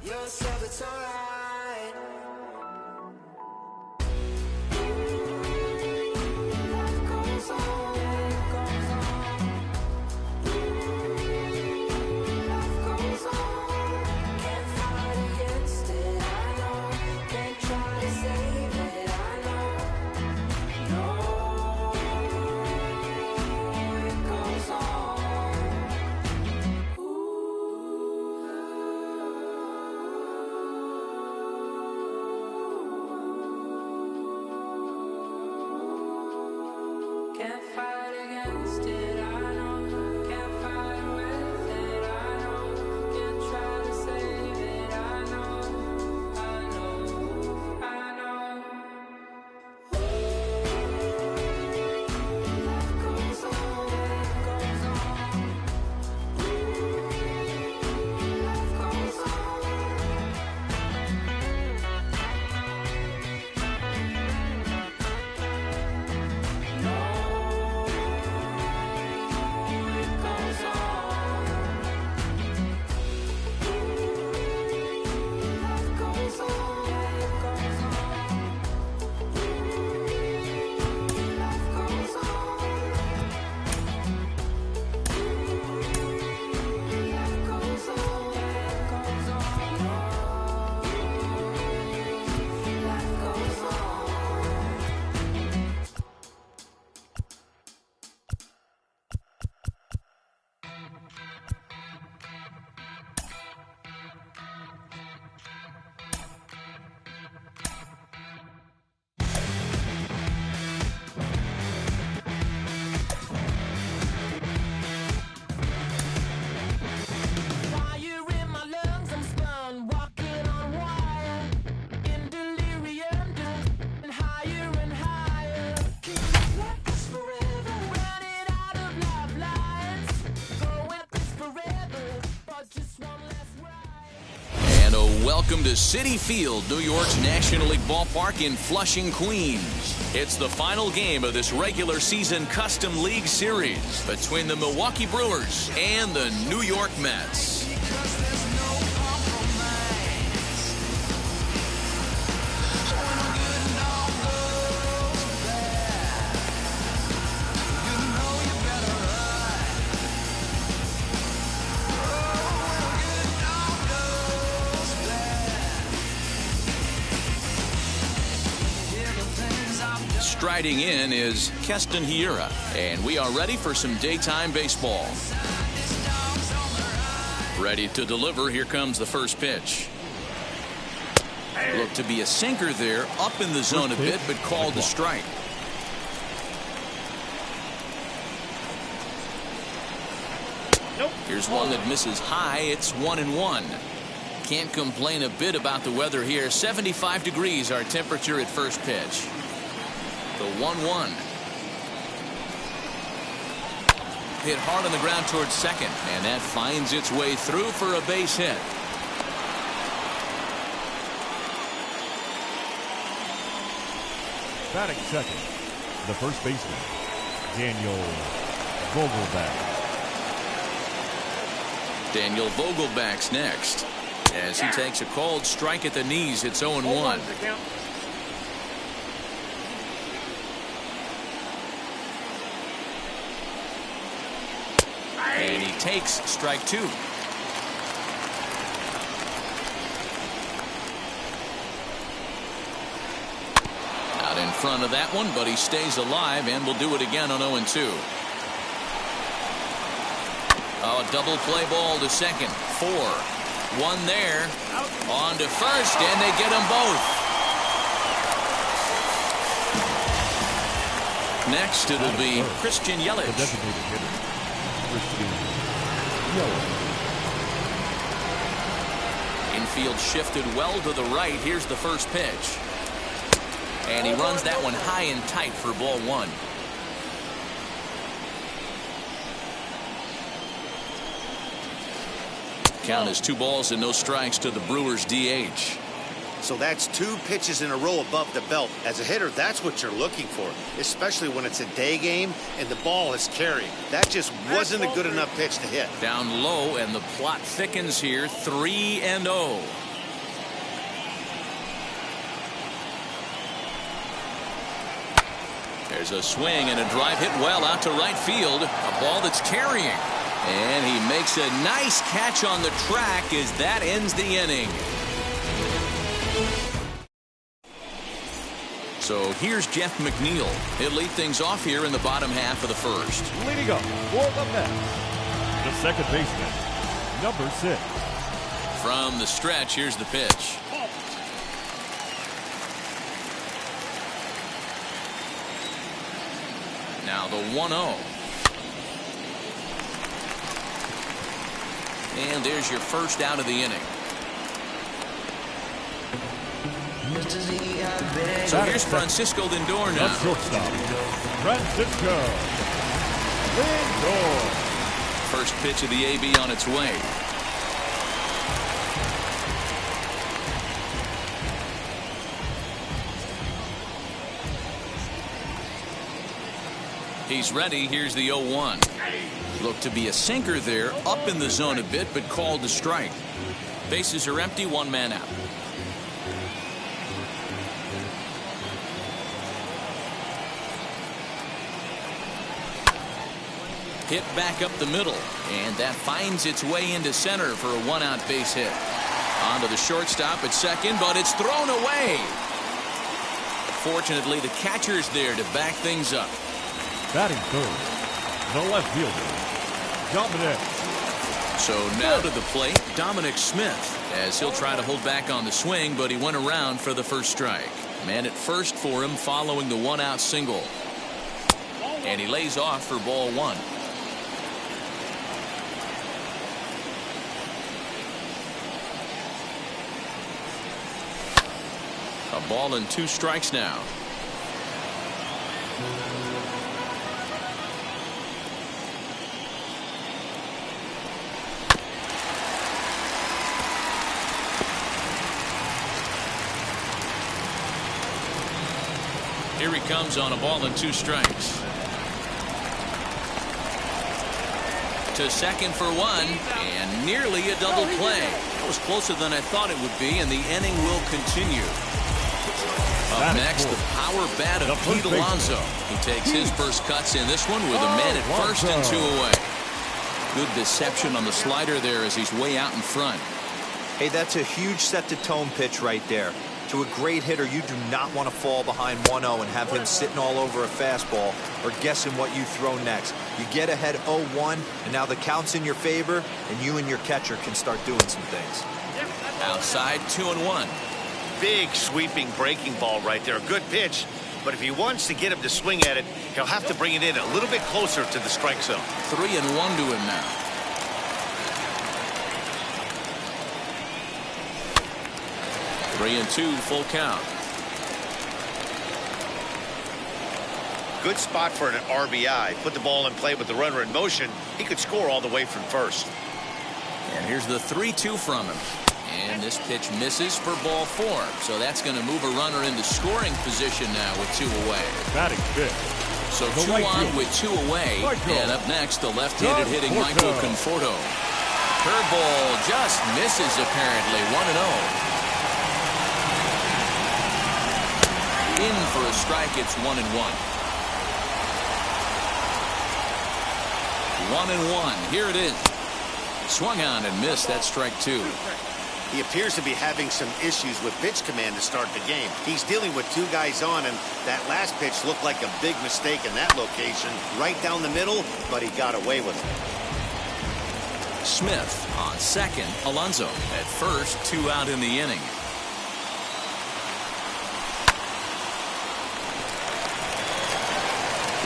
yourself, it's alright. Life goes on, life goes on. Life goes on. Can't fight against it, I know. Can't try to save it, I know. No, it goes on. Can't fight against it, I know. Can't fight with it, I know. Can't try to save it, I know. I know, I know. Life goes on, life goes on. Life goes on. Fire in my lungs, I'm spun, walking on wire, in delirium, and higher and higher. Can't let this forever, running out of lifelines. Go at this forever, but just one last ride. And a welcome to Citi Field, New York's National League ballpark in Flushing, Queens. It's the final game of this regular season Custom League Series between the Milwaukee Brewers and the New York Mets. Because there's no compromise. When good and all goes bad, you know you better run. Oh, when good and all goes bad, hear the things I've done. Striding in is Keston Hiura, and we are ready for some daytime baseball. Ready to deliver. Here comes the first pitch. Looked to be a sinker there, up in the zone a bit, but called a strike. Here's one that misses high. It's 1-1. Can't complain a bit about the weather here. 75 degrees our temperature at first pitch. The 1-1. Hit hard on the ground towards second, and that finds its way through for a base hit. Batting second, the first baseman, Daniel Vogelbach. Daniel Vogelbach's next, as he takes a called strike at the knees. It's 0-1. And he takes strike two. Out in front of that one, but he stays alive and will do it again on 0-2. Oh, double play ball to second. 4. 1 there. On to first, and they get them both. Next, it'll be Christian The Yelich. designated hitter, Christian Yelich. Infield shifted well to the right. Here's the first pitch. And he runs that one high and tight for ball one. Count is 2 balls and no strikes to the Brewers DH. So that's 2 pitches in a row above the belt. As a hitter, that's what you're looking for, especially when it's a day game and the ball is carrying. That just wasn't a good enough pitch to hit. Down low, and the plot thickens here. 3-0. There's a swing and a drive hit well out to right field. A ball that's carrying. And he makes a nice catch on the track as that ends the inning. So here's Jeff McNeil. He'll lead things off here in the bottom half of the first. Leading up for the Mets, the second baseman, number 6. From the stretch, here's the pitch. Now the 1-0. And there's your first out of the inning. So here's Francisco Lindor now. The shortstop, Francisco Lindor. First pitch of the AB on its way. He's ready. Here's the 0-1. Looked to be a sinker there, up in the zone a bit, but called a strike. Bases are empty, one man out. Hit back up the middle, and that finds its way into center for a one-out base hit. Onto the shortstop at second, but it's thrown away. Fortunately, the catcher's there to back things up. Batting third, the left fielder, Dominic. So now to the plate, Dominic Smith, as he'll try to hold back on the swing, but he went around for the first strike. Man at first for him following the one-out single. And he lays off for ball 1. A ball and 2 strikes now. Here he comes on a ball and 2 strikes. To second for 1, and nearly a double play. That was closer than I thought it would be, and the inning will continue. Up next, the power bat of Pete Alonso. He takes his first cuts in this one with a man at first and 2 away. Good deception on the slider there as he's way out in front. Hey, that's a huge set-the-tone pitch right there. To a great hitter, you do not want to fall behind 1-0 and have him sitting all over a fastball or guessing what you throw next. You get ahead 0-1, and now the count's in your favor, and you and your catcher can start doing some things. Outside, 2-1. Big sweeping breaking ball right there. A good pitch, but if he wants to get him to swing at it, he'll have to bring it in a little bit closer to the strike zone. 3-1 to him now. Three and 2, full count. Good spot for an RBI. Put the ball in play with the runner in motion. He could score all the way from first. And here's the 3-2 from him. And this pitch misses for ball 4. So that's going to move a runner into scoring position now with 2 away. Batting fifth. So 2 on with 2 away. And up next, the left-handed hitting Michael Conforto. Curveball just misses apparently. 1-0. In for a strike, it's 1-1. 1-1. Here it is. Swung on and missed. That strike 2. He appears to be having some issues with pitch command to start the game. He's dealing with 2 guys on, and that last pitch looked like a big mistake in that location. Right down the middle, but he got away with it. Smith on second. Alonso at first. 2 out in the inning.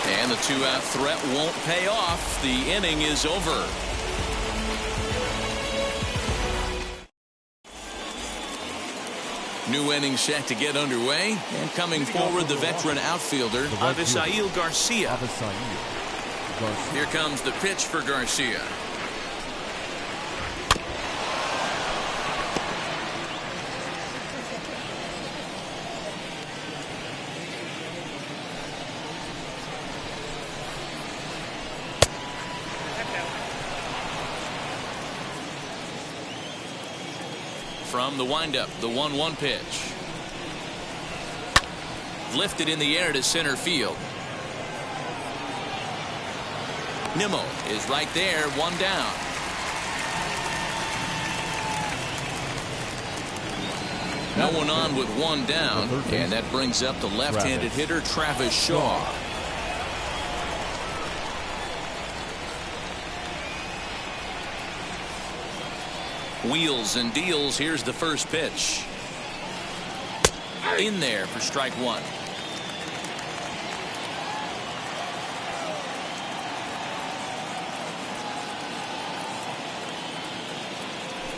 And the 2-out threat won't pay off. The inning is over. New inning set to get underway. And coming forward, the veteran outfielder, Avisail Garcia. Here comes the pitch for Garcia. From the windup, the 1-1 pitch. Lifted in the air to center field. Nimmo is right there, one down. No one on with one down, and that brings up the left-handed hitter Travis Shaw. Wheels and deals. Here's the first pitch. In there for strike one.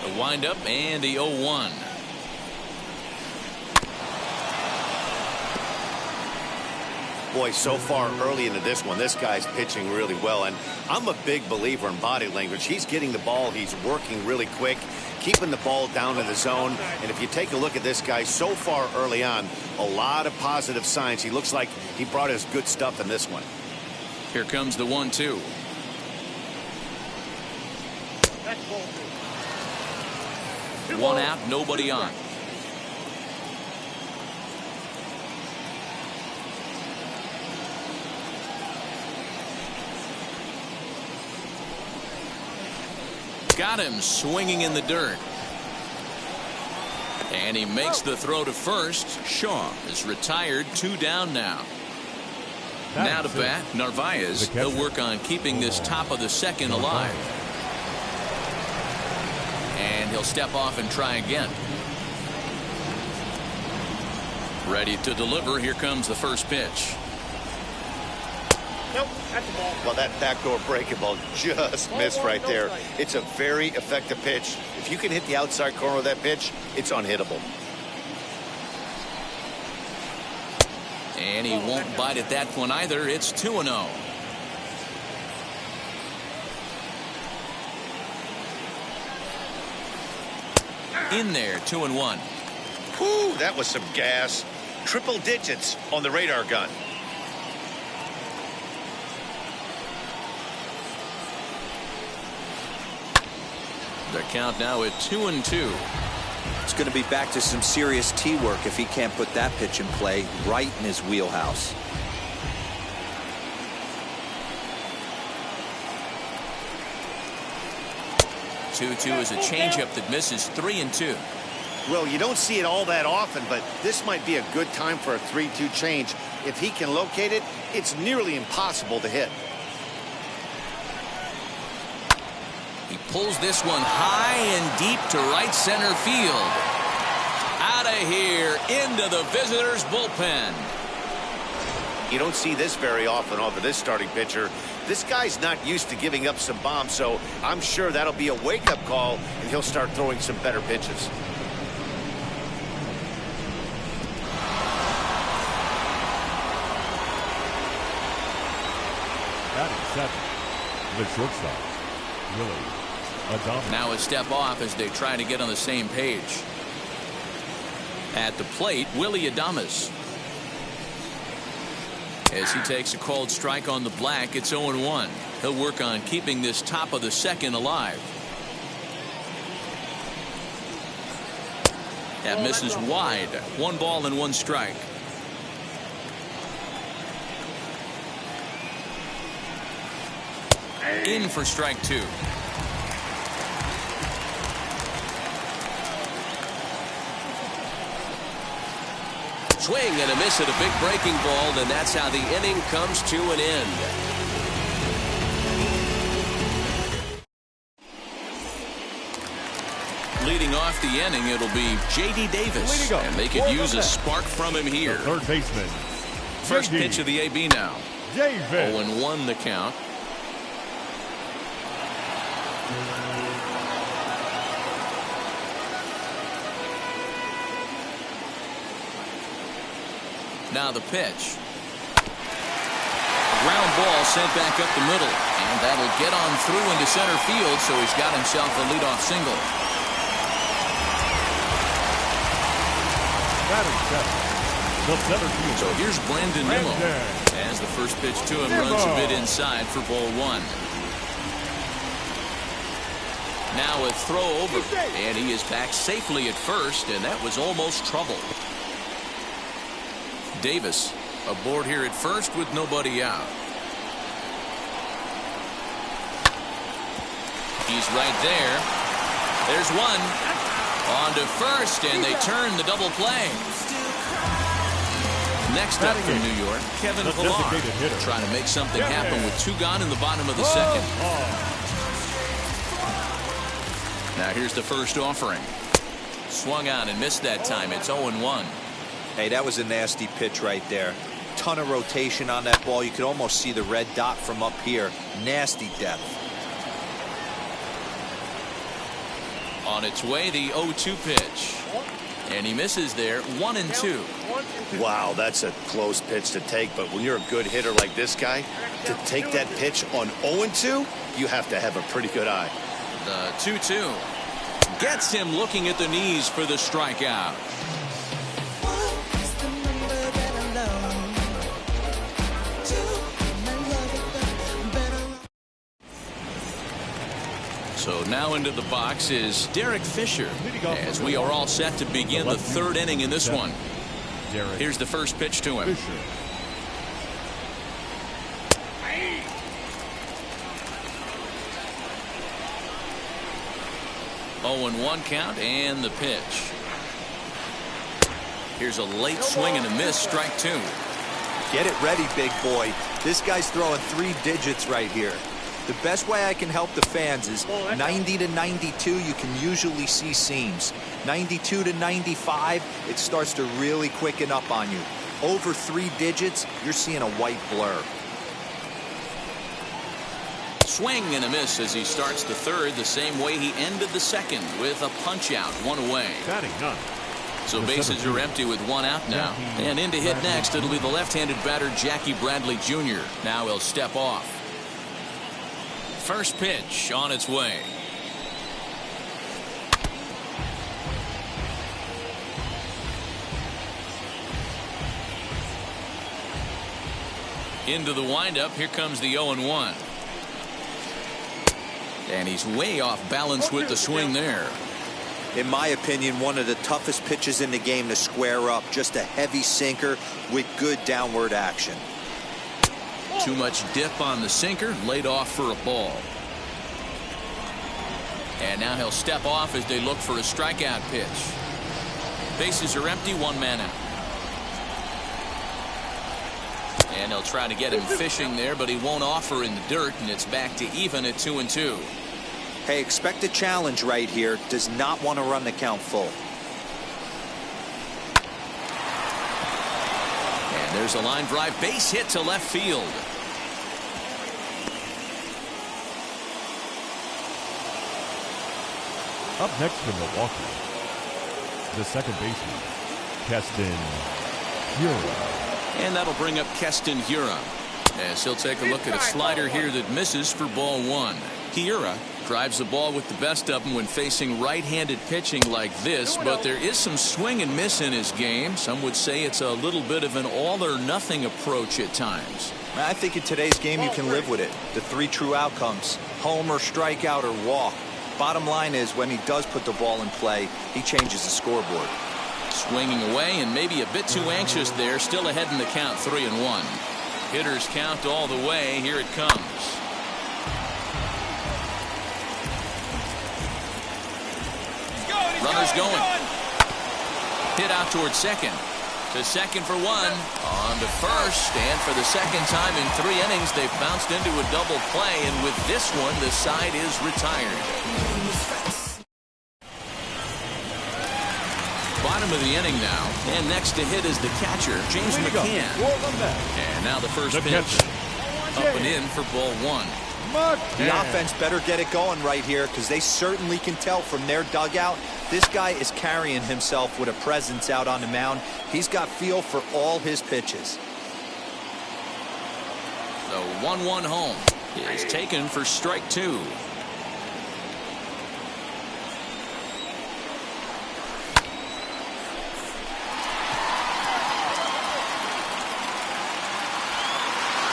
A windup and the 0-1. Boy, so far early into this one, this guy's pitching really well, and I'm a big believer in body language. He's getting the ball, he's working really quick, keeping the ball down in the zone, and if you take a look at this guy so far early on, a lot of positive signs. He looks like he brought his good stuff in this one. Here comes the 1-2. One out, nobody on. Got him swinging in the dirt. And he makes the throw to first. Shaw is retired, 2 down now. Now to bat, Narvaez. He'll work on keeping this top of the second alive. And he'll step off and try again. Ready to deliver. Here comes the first pitch. Nope, that's the ball. Well, that backdoor breaking ball just missed right there. It's a very effective pitch. If you can hit the outside corner of that pitch, it's unhittable. And he won't bite at that one either. It's 2-0. In there, 2-1. Whew, that was some gas. Triple digits on the radar gun. The count now at 2-2. It's going to be back to some serious tee work if he can't put that pitch in play right in his wheelhouse. Two is a changeup that misses. 3-2. Well, you don't see it all that often, but this might be a good time for a 3-2 change. If he can locate it, it's nearly impossible to hit. He pulls this one high and deep to right center field. Out of here, into the visitors' bullpen. You don't see this very often off of this starting pitcher. This guy's not used to giving up some bombs, so I'm sure that'll be a wake-up call, and he'll start throwing some better pitches. Batting seven, the shortstop, Willie Adames. Now a step off as they try to get on the same page. At the plate, Willie Adames. As he takes a called strike on the black, it's 0-1. He'll work on keeping this top of the second alive. That misses wide. 1 ball and 1 strike. In for strike 2. Swing and a miss at a big breaking ball, and that's how the inning comes to an end. Leading off the inning, it'll be J.D. Davis, and they could use a spark from him here. The third baseman. First J.D. pitch of the AB now. Davis. 0-1 the count. Now the pitch. A ground ball sent back up the middle, and that'll get on through into center field, so he's got himself a leadoff single. Batting seven, the center field. So here's Brandon Nimmo as the first pitch to him runs a bit inside for ball 1. Now a throw over, and he is back safely at first, and that was almost trouble. Davis aboard here at first with nobody out. He's right there. There's one. On to first, and they turn the double play. Next up from New York, Kevin Pillar, trying to make something happen with 2 gone in the bottom of the second. Now here's the first offering. Swung on and missed that time. It's 0-1. Hey, that was a nasty pitch right there. Ton of rotation on that ball. You could almost see the red dot from up here. Nasty depth. On its way, the 0-2 pitch. And he misses there. 1-2. Wow, that's a close pitch to take, but when you're a good hitter like this guy, to take that pitch on 0-2, you have to have a pretty good eye. The 2-2 gets him looking at the knees for the strikeout. So now into the box is Derek Fisher, as we are all set to begin the 3rd inning in this one. Here's the first pitch to him. 0-1 count and the pitch. Here's a late swing and a miss, strike 2. Get it ready, big boy. This guy's throwing 3 digits right here. The best way I can help the fans is 90 to 92, you can usually see seams. 92 to 95, it starts to really quicken up on you. Over 3 digits, you're seeing a white blur. Swing and a miss as he starts the 3rd the same way he ended the 2nd with a punch out, 1 away. Batting none. So bases are empty with 1 out now. And in to hit next, it'll be the left-handed batter Jackie Bradley Jr. Now he'll step off. First pitch on its way. Into the windup. Here comes the 0-1. And he's way off balance with the swing there. In my opinion, one of the toughest pitches in the game to square up. Just a heavy sinker with good downward action. Too much dip on the sinker, laid off for a ball. And now he'll step off as they look for a strikeout pitch. Bases are empty, 1 man out. And he'll try to get him fishing there, but he won't offer in the dirt, and it's back to even at 2-2. Hey, expect a challenge right here. Does not want to run the count full. And there's a line drive base hit to left field. Up next from Milwaukee, the second baseman, Keston Hiura. And that'll bring up Keston Hiura, as he'll take a look at a slider here that misses for ball 1. Hiura drives the ball with the best of them when facing right-handed pitching like this, but there is some swing and miss in his game. Some would say it's a little bit of an all-or-nothing approach at times. I think in today's game you can live with it. The 3 true outcomes: homer, strikeout, or walk. Bottom line is, when he does put the ball in play, he changes the scoreboard. Swinging away and maybe a bit too anxious there. Still ahead in the count, 3-1. Hitters count all the way. Here it comes. Runners going. Hit out towards second. To second for 1. On to first. And for the second time in 3 innings, they've bounced into a double play. And with this one, the side is retired. Bottom of the inning now. And next to hit is the catcher, James McCann. And now the first pitch. Up and in for ball 1. The offense better get it going right here, because they certainly can tell from their dugout this guy is carrying himself with a presence out on the mound. He's got feel for all his pitches. The 1-1 home is taken for strike 2.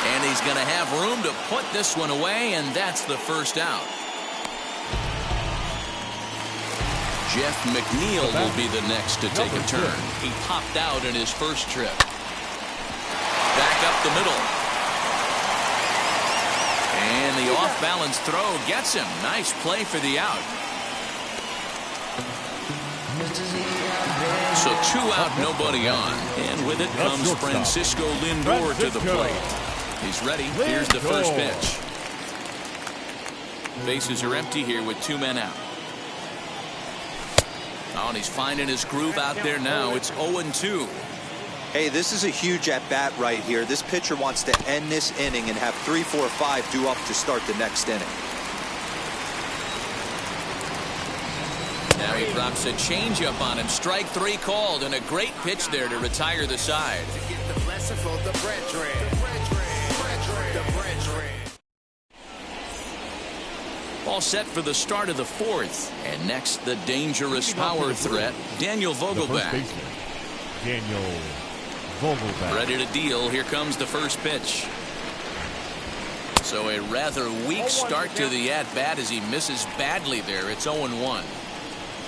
And he's going to have room to put this one away, and that's the first out. Jeff McNeil will be the next to take a turn. He popped out in his first trip. Back up the middle. And the off-balance throw gets him. Nice play for the out. So 2 out, nobody on. And with it comes Francisco Lindor to the plate. He's ready. Here's the first pitch. Bases are empty here with 2 men out. Oh, and he's finding his groove out there now. It's 0-2. Hey, this is a huge at-bat right here. This pitcher wants to end this inning and have 3, 4, 5 due up to start the next inning. Now he drops a changeup on him. Strike 3 called, and a great pitch there to retire the side. All set for the start of the 4th. And next, the dangerous power threat, Daniel Vogelbach. Daniel Vogelbach. Ready to deal. Here comes the first pitch. So a rather weak start to the at-bat as he misses badly there. It's 0-1.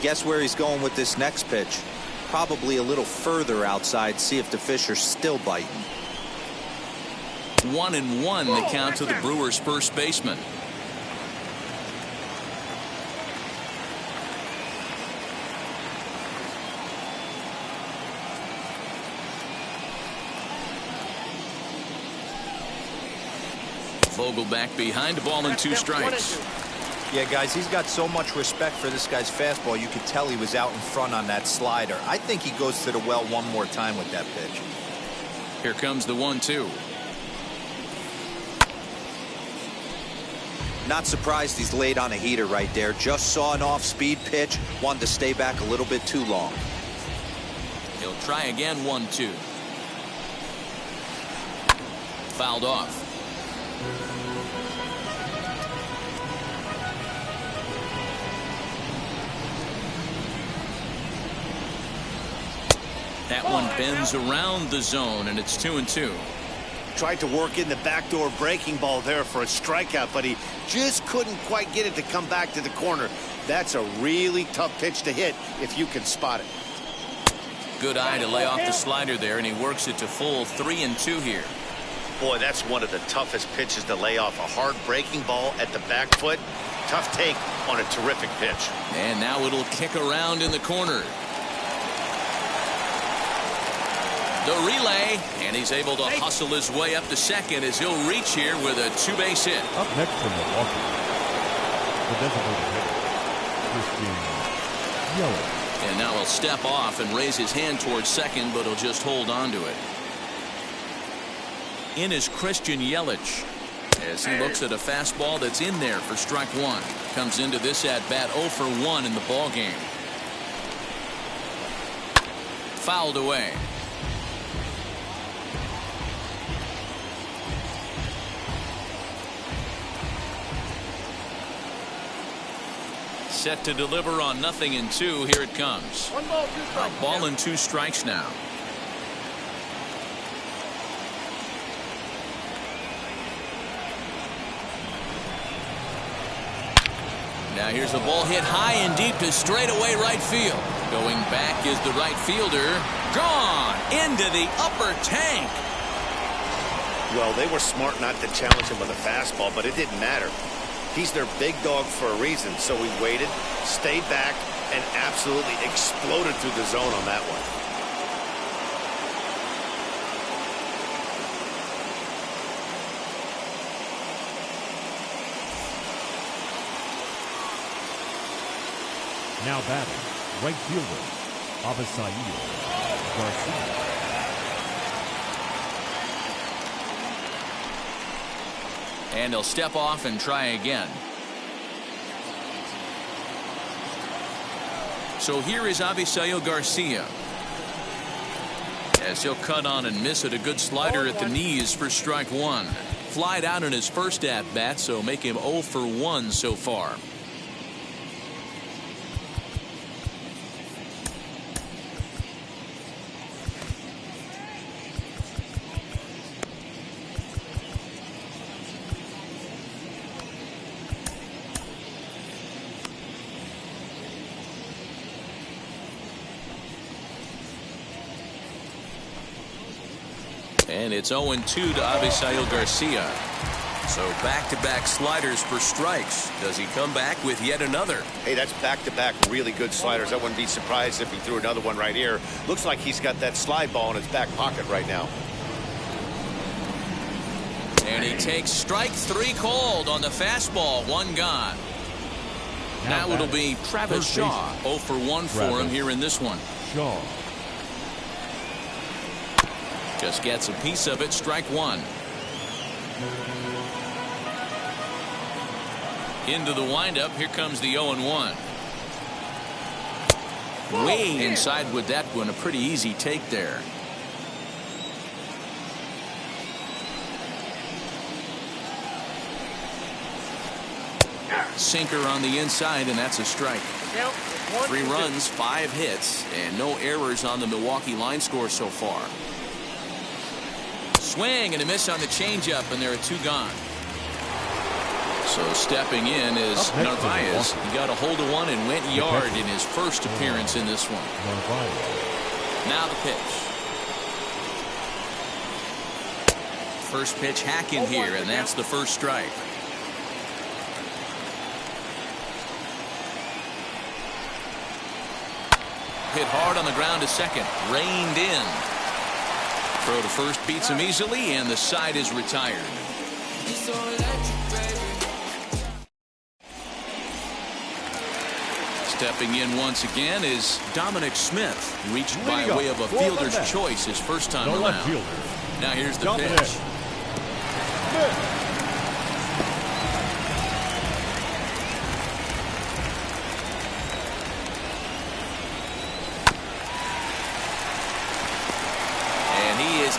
Guess where he's going with this next pitch? Probably a little further outside. See if the fish are still biting. 1-1 the count to the Brewers' first baseman. Vogelbach behind, ball and 2 strikes. Yeah, guys, he's got so much respect for this guy's fastball. You could tell he was out in front on that slider. I think he goes to the well one more time with that pitch. Here comes the 1-2. Not surprised he's laid on a heater right there. Just saw an off-speed pitch. Wanted to stay back a little bit too long. He'll try again. 1-2. Fouled off. That one bends around the zone, and it's 2-2. Tried to work in the backdoor breaking ball there for a strikeout, but he just couldn't quite get it to come back to the corner. That's a really tough pitch to hit if you can spot it. Good eye to lay off the slider there, and he works it to full. 3-2 here. Boy, that's one of the toughest pitches to lay off. A hard breaking ball at the back foot. Tough take on a terrific pitch. And now it'll kick around in the corner. The relay, and he's able to hustle his way up to second as he'll reach here with a 2-base hit. Up next from Milwaukee, the designated hitter, Christian Yelich. And now he'll step off and raise his hand towards second, but he'll just hold on to it. In is Christian Yelich as he looks at a fastball that's in there for strike 1. Comes into this at-bat 0 for 1 in the ball game. Fouled away. Set to deliver on 0-2. Here it comes. A ball and 2 strikes now. Now here's a ball hit high and deep to straightaway right field. Going back is the right fielder. Gone into the upper tank. Well, they were smart not to challenge him with a fastball, but it didn't matter. He's their big dog for a reason, so he waited, stayed back, and absolutely exploded through the zone on that one. Now batting, right fielder, Avisaíl Garcia. And he'll step off and try again. So here is Avisaíl Garcia. As he'll cut on and miss it, a good slider at the knees for strike 1. Flied out in his first at-bat, so make him 0 for 1 so far. And it's 0-2 to Avisaíl Garcia. So back-to-back sliders for strikes. Does he come back with yet another? Hey, that's back-to-back really good sliders. I wouldn't be surprised if he threw another one right here. Looks like he's got that slide ball in his back pocket right now. And he takes strike 3 called on the fastball. 1 gone. Now it'll be Travis Shaw. 0 for 1 for him here in this one. Shaw. Just gets a piece of it. Strike 1. Into the windup. Here comes the 0-1. Way inside with that one. A pretty easy take there. Sinker on the inside, and that's a strike. 3 runs, 5 hits, and no errors on the Milwaukee line score so far. Swing and a miss on the changeup, and there are 2 gone. So stepping in is Narvaez. He got a hold of one and went yard in his first appearance in this one. Now the pitch. First pitch hack in here, and that's the first strike. Hit hard on the ground to second. Reined in. Throw to first beats him easily, and the side is retired. Stepping in once again is Dominic Smith. Reached by way of a fielder's choice his first time around. Now here's the pitch.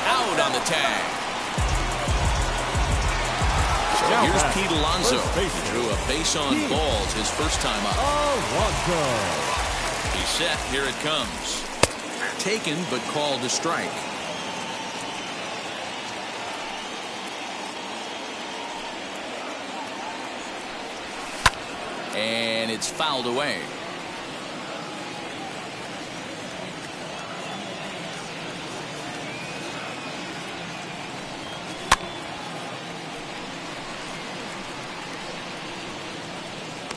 Out on the tag. So here's Pete Alonso. Drew a base on balls his first time up. He's set. Here it comes. Taken but called a strike. And it's fouled away.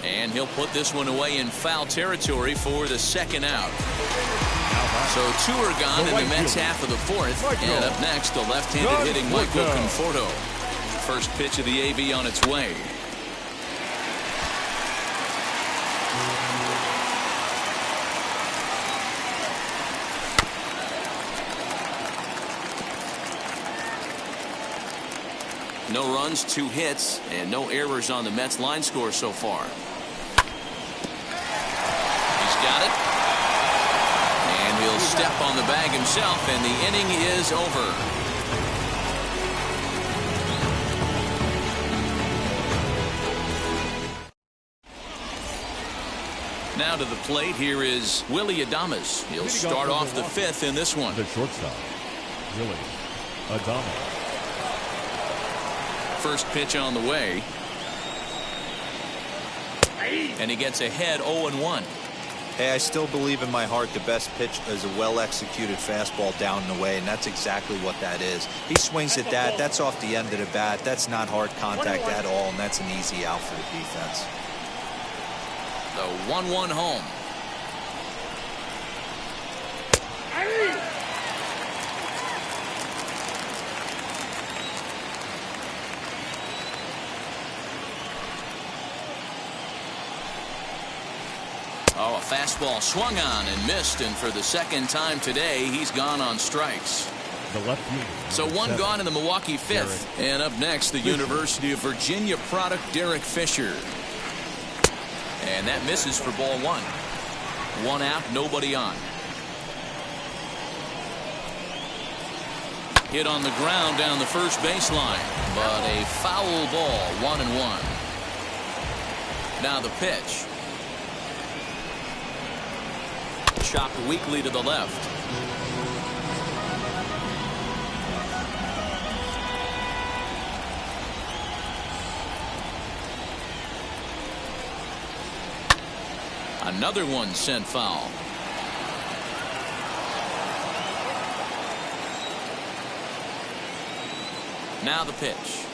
And he'll put this one away in foul territory for the second out. So 2 are gone in the Mets half of the 4th. And up next, the left-handed hitting Michael Conforto. First pitch of the AV on its way. No runs, 2 hits, and no errors on the Mets line score so far. He's got it. And he'll step on the bag himself, and the inning is over. Now to the plate, here is Willie Adames. He'll start off the 5th in this one. The shortstop, Willie Adames. First pitch on the way. And he gets ahead 0-1. Hey, I still believe in my heart the best pitch is a well-executed fastball down and away, and that's exactly what that is. He swings at that. That's off the end of the bat. That's not hard contact at all, and that's an easy out for the defense. The 1-1 home. Oh, a fastball swung on and missed, and for the second time today, he's gone on strikes. The left fielder. So 1 gone in the Milwaukee 5th. And up next, the University of Virginia product, Derek Fisher. And that misses for ball 1. 1 out, nobody on. Hit on the ground down the first baseline, but a foul ball, 1-1. Now the pitch. Chopped weakly to the left. Another one sent foul. Now the pitch.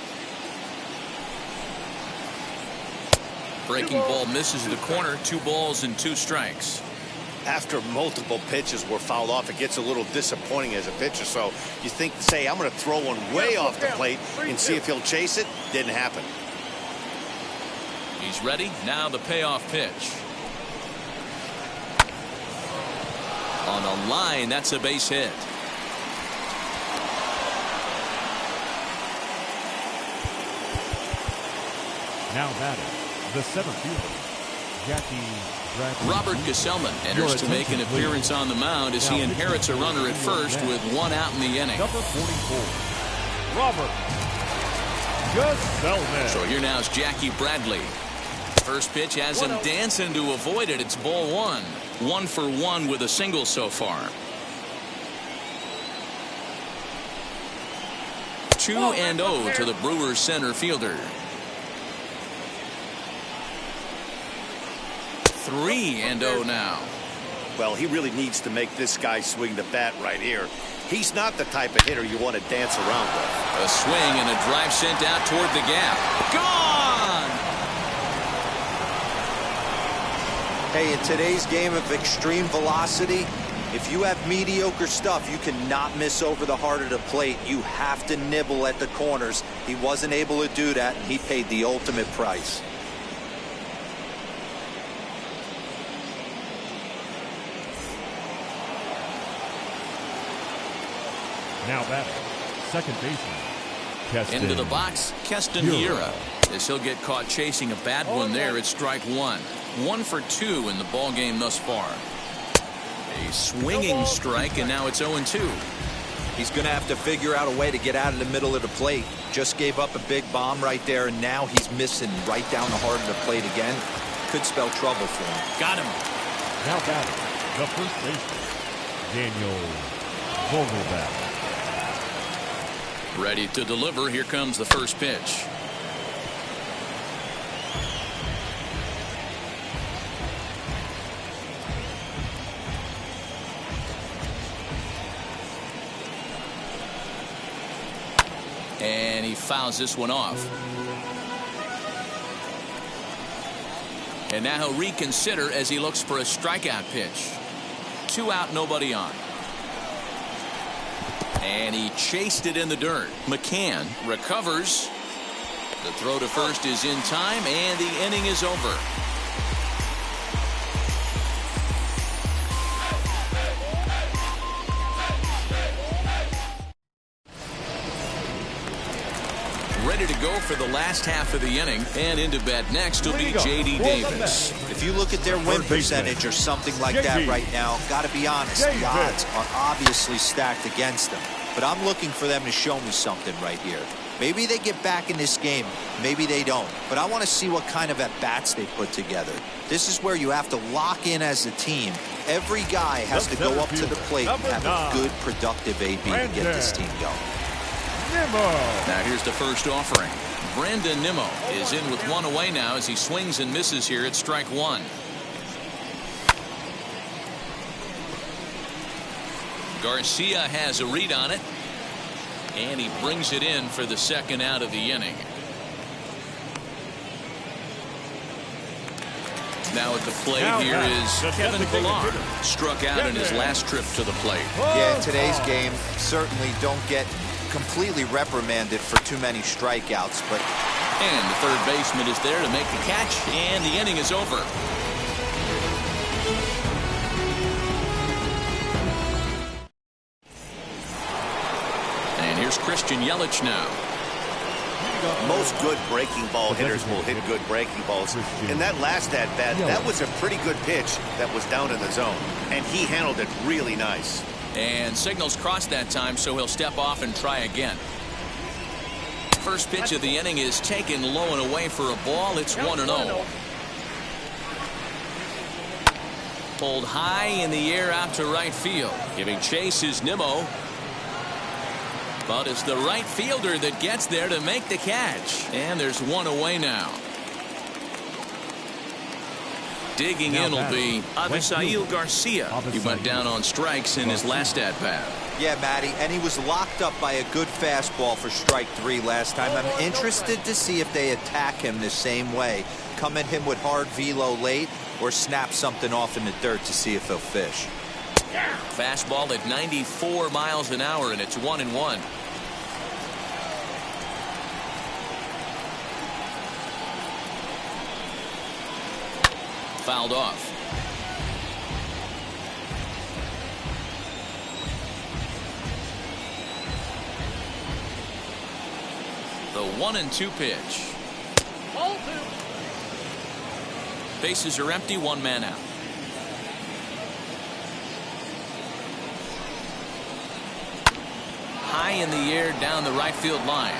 Breaking ball misses the corner. 2 balls and 2 strikes. After multiple pitches were fouled off, it gets a little disappointing as a pitcher. So you think, say, I'm going to throw one way off the plate and see if he'll chase it. Didn't happen. He's ready. Now the payoff pitch. On a line, that's a base hit. Now batting, the 7th fielder, Jackie Bradley. Robert Gesellman enters to make an appearance on the mound as he inherits a runner at first with 1 out in the inning. Number 44, Robert Gesellman. So here now is Jackie Bradley. First pitch has him dancing to avoid it. It's ball 1. 1 for 1 with a single so far. 2-0 to the Brewers center fielder. 3-0 now. Well, he really needs to make this guy swing the bat right here. He's not the type of hitter you want to dance around with. A swing and a drive sent out toward the gap. Gone! Hey, in today's game of extreme velocity, if you have mediocre stuff, you cannot miss over the heart of the plate. You have to nibble at the corners. He wasn't able to do that, and he paid the ultimate price. Now batting, second baseman, Keston. Into the box, Keston Hiura. As he'll get caught chasing a bad one there, it's strike 1. 1 for 2 in the ball game thus far. A swinging strike, and now it's 0-2. He's going to have to figure out a way to get out of the middle of the plate. Just gave up a big bomb right there, and now he's missing right down the heart of the plate again. Could spell trouble for him. Got him. Now batting, the first baseman, Daniel Vogelbach. Ready to deliver. Here comes the first pitch. And he fouls this one off. And now he'll reconsider as he looks for a strikeout pitch. 2 out, nobody on. And he chased it in the dirt. McCann recovers. The throw to first is in time, and the inning is over. Ready to go for the last half of the inning, and into bat next will be J.D. Davis. If you look at their win percentage or something like that right now, got to be honest, the odds are obviously stacked against them. But I'm looking for them to show me something right here. Maybe they get back in this game, maybe they don't. But I want to see what kind of at-bats they put together. This is where you have to lock in as a team. Every guy has to go up to the plate and have a good, productive AB to get this team going. Now here's the first offering. Brandon Nimmo is in with 1 away now as he swings and misses here at strike 1. Garcia has a read on it, and he brings it in for the second out of the inning. Now at the plate here is Kevin Pillar. Struck out in his last trip to the plate. Yeah, in today's game, certainly don't get completely reprimanded for too many strikeouts, but and the third baseman is there to make the catch, and the inning is over. And here's Christian Yelich now. Most good breaking ball hitters will hit good breaking balls. And that last at-bat, that was a pretty good pitch that was down in the zone. And he handled it really nice. And signals crossed that time, so he'll step off and try again. First pitch of the inning is taken low and away for a ball. It's 1-0. Pulled high in the air out to right field. Giving chase is Nimmo. But it's the right fielder that gets there to make the catch. And there's 1 away now. Digging Now in will be batting, Avisail Garcia. He went down on strikes in his last at-bat. Yeah, Matty, and he was locked up by a good fastball for strike 3 last time. I'm interested to see if they attack him the same way. Come at him with hard velo late or snap something off in the dirt to see if he'll fish. Fastball at 94 miles an hour, and it's 1-1. Fouled off. The 1-2 pitch. Bases are empty, 1 man out. High in the air down the right field line.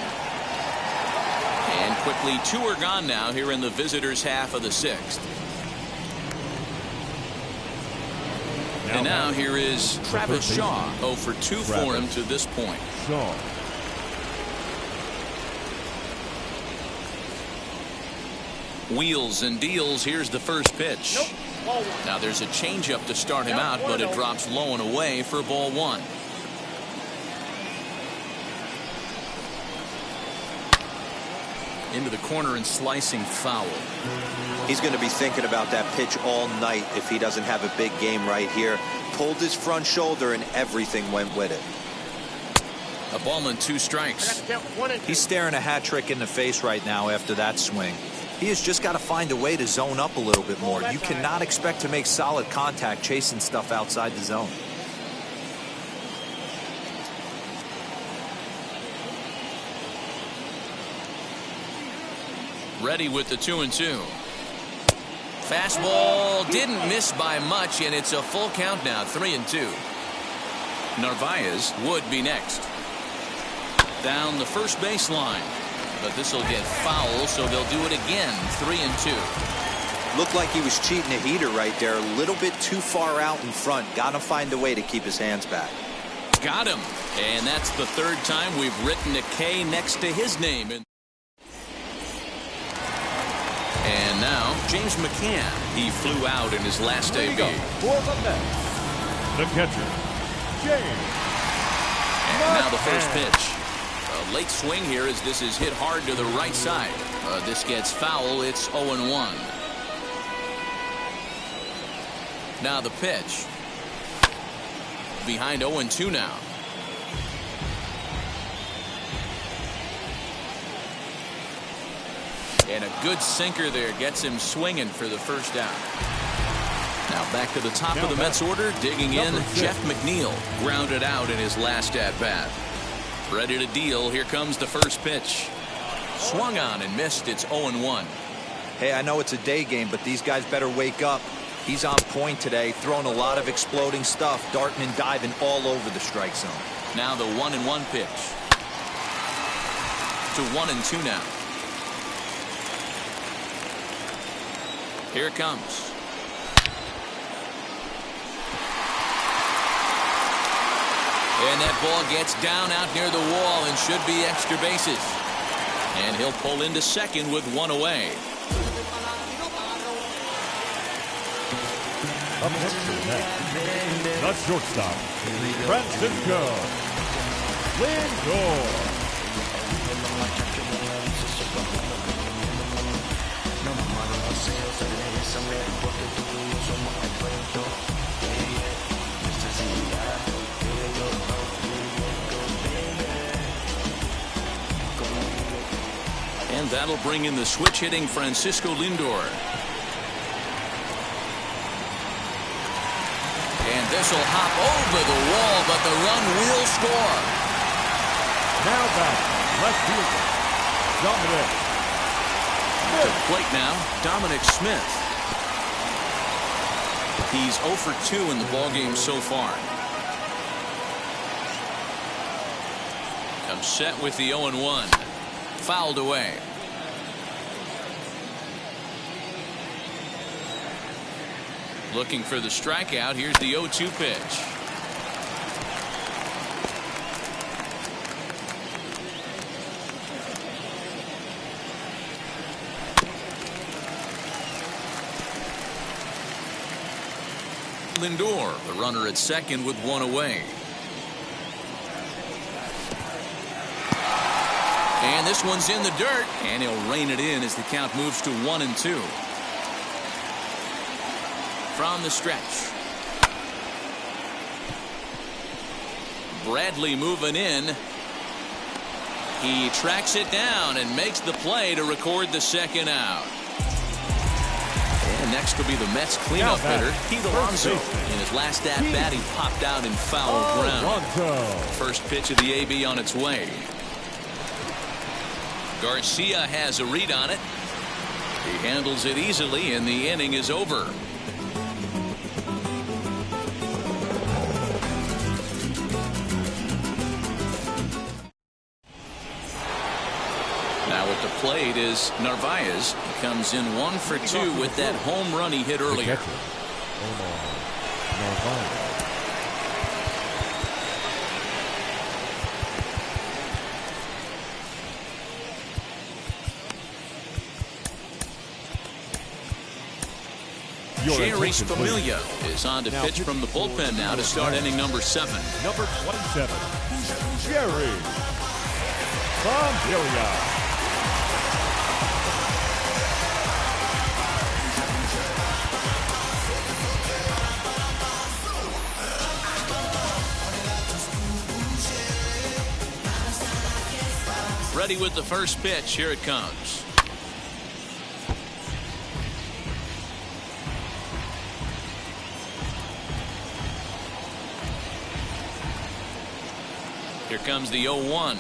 And quickly 2 are gone now here in the visitors' half of the 6th. And now here is Travis Shaw. 0 for 2 for him to this point. Shaw. Wheels and deals. Here's the first pitch. Now there's a changeup to start him out, but it drops low and away for ball 1. Into the corner and slicing foul. He's going to be thinking about that pitch all night if he doesn't have a big game right here. Pulled his front shoulder and everything went with it. A ball and 2 strikes. He's staring a hat trick in the face right now after that swing. He has just got to find a way to zone up a little bit more. You cannot expect to make solid contact chasing stuff outside the zone. Ready with the 2-2. Fastball didn't miss by much, and it's a full count now, 3-2. Narvaez would be next. Down the first baseline. But this will get foul, so they'll do it again. 3-2. Looked like he was cheating a heater right there. A little bit too far out in front. Got to find a way to keep his hands back. Got him. And that's the 3rd time we've written a K next to his name. And now, James McCann. He flew out in his last debut. For the Mets, the catcher, James. And now the first pitch. A late swing here as this is hit hard to the right side. This gets foul. It's 0-1. Now the pitch. Behind 0-2 now. And a good sinker there gets him swinging for the first out. Now back to the top of the Mets order. Digging in, Jeff McNeil. Grounded out in his last at-bat. Ready to deal. Here comes the first pitch. Swung on and missed. It's 0-1. Hey, I know it's a day game, but these guys better wake up. He's on point today, throwing a lot of exploding stuff, darting and diving all over the strike zone. Now the 1-1 pitch. To 1-2 now. Here it comes. And that ball gets down out near the wall and should be extra bases. And he'll pull into second with 1 away. Up next to the Mets, the shortstop, Francisco Lindor. And that'll bring in the switch-hitting Francisco Lindor. And this will hop over the wall, but the run will score. Now back, left fielder, Dominic To the plate now, Dominic Smith. He's 0 for 2 in the ballgame so far. Comes set with the 0-1. Fouled away. Looking for the strikeout. Here's the 0-2 pitch. Lindor, the runner at second with one away. And this one's in the dirt, and he'll rein it in as the count moves to 1-2. From the stretch, Bradley moving in. He tracks it down and makes the play to record the second out. And next will be the Mets cleanup hitter, Pete Alonso. In his last at-bat, he popped out in foul ground. First pitch of the AB on its way. Garcia has a read on it. He handles it easily, and the inning is over. Now at the plate is Narvaez. He comes in 1 for 2 with that home run he hit earlier. Jerry Familia is on to pitch from the bullpen now to start inning number 7. Number 27, Jerry Familia. Ready with the first pitch. Here it comes. Here comes the 0-1.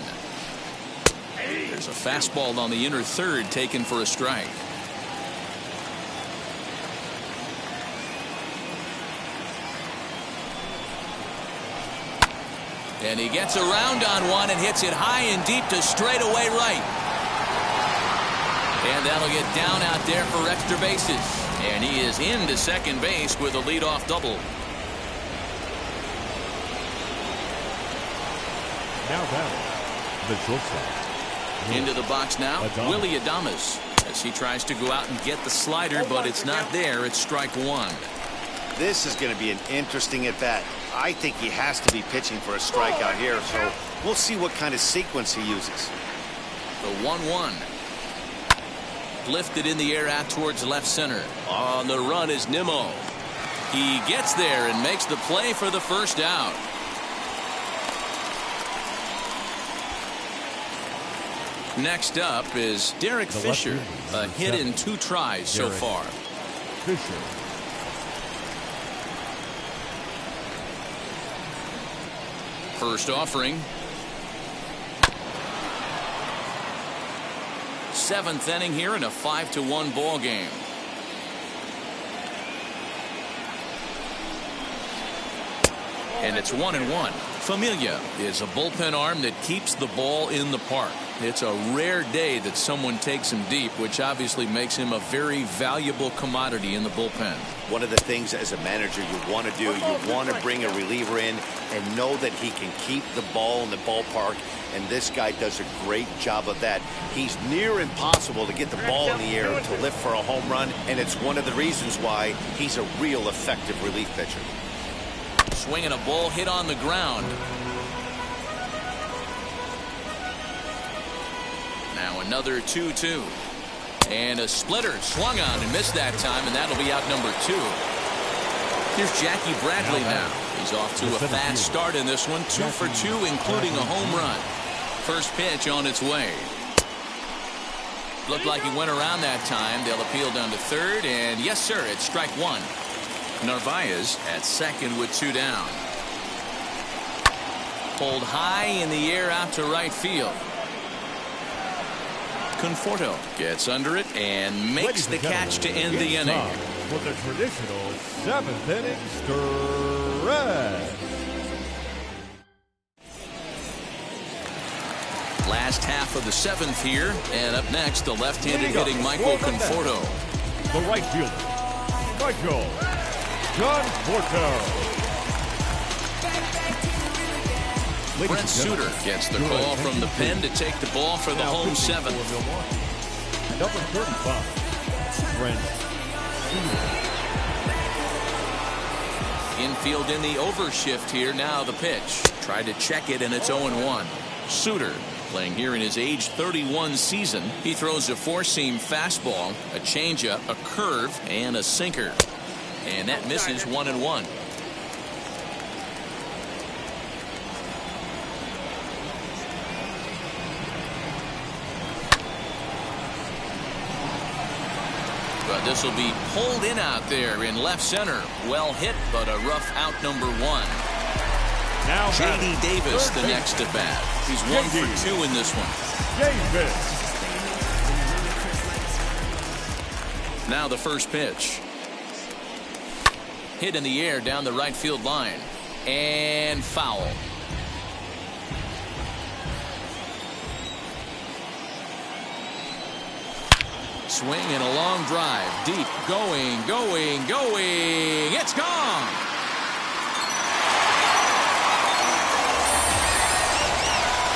There's a fastball on the inner third taken for a strike. And he gets around on one and hits it high and deep to straightaway right. And that'll get down out there for extra bases. And he is into second base with a leadoff double. Now batting, the shortstop. Into the box now, Willie Adames, as he tries to go out and get the slider, but it's not there. It's strike one. This is going to be an interesting at bat. I think he has to be pitching for a strikeout here, so we'll see what kind of sequence he uses. The 1-1. Lifted in the air out towards left center. On the run is Nimmo. He gets there and makes the play for the first out. Next up is Derek Fisher, a hit in 2 tries so far. Fisher. First offering. 7th inning here in a 5-1 ball game. And it's 1-1. Familia is a bullpen arm that keeps the ball in the park. It's a rare day that someone takes him deep, which obviously makes him a very valuable commodity in the bullpen. One of the things as a manager you want to do, you want to bring a reliever in and know that he can keep the ball in the ballpark, and this guy does a great job of that. He's near impossible to get the ball in the air to lift for a home run, and it's one of the reasons why he's a real effective relief pitcher. Swinging a ball hit on the ground. Now another 2-2. And a splitter swung on and missed that time, and that'll be out number 2. Here's Jackie Bradley now. He's off to a fast start in this one. 2 for 2, including a home run. First pitch on its way. Looked like he went around that time. They'll appeal down to third, and yes, sir, it's strike one. Narvaez at second with 2 down. Pulled high in the air out to right field. Conforto gets under it and makes the catch to end the inning. For the traditional 7th inning stretch. Last half of the 7th here, and up next, the left-handed hitting Michael Conforto. The right fielder, Michael Conforto. Brent Suter gets the call from the pen to take the ball for the home 7th. Number 35, Brent Suter. Infield in the overshift here. Now the pitch. Tried to check it, and it's 0-1. Suter playing here in his age 31 season. He throws a four-seam fastball, a changeup, a curve, and a sinker. And that misses 1-1. But this will be pulled in out there in left center. Well hit, but a rough out number one. Now J.D. Davis the next at bat. He's 1 for 2 in this one. Davis. Now the first pitch. Hit in the air down the right field line. And foul. Swing and a long drive. Deep. Going. It's gone.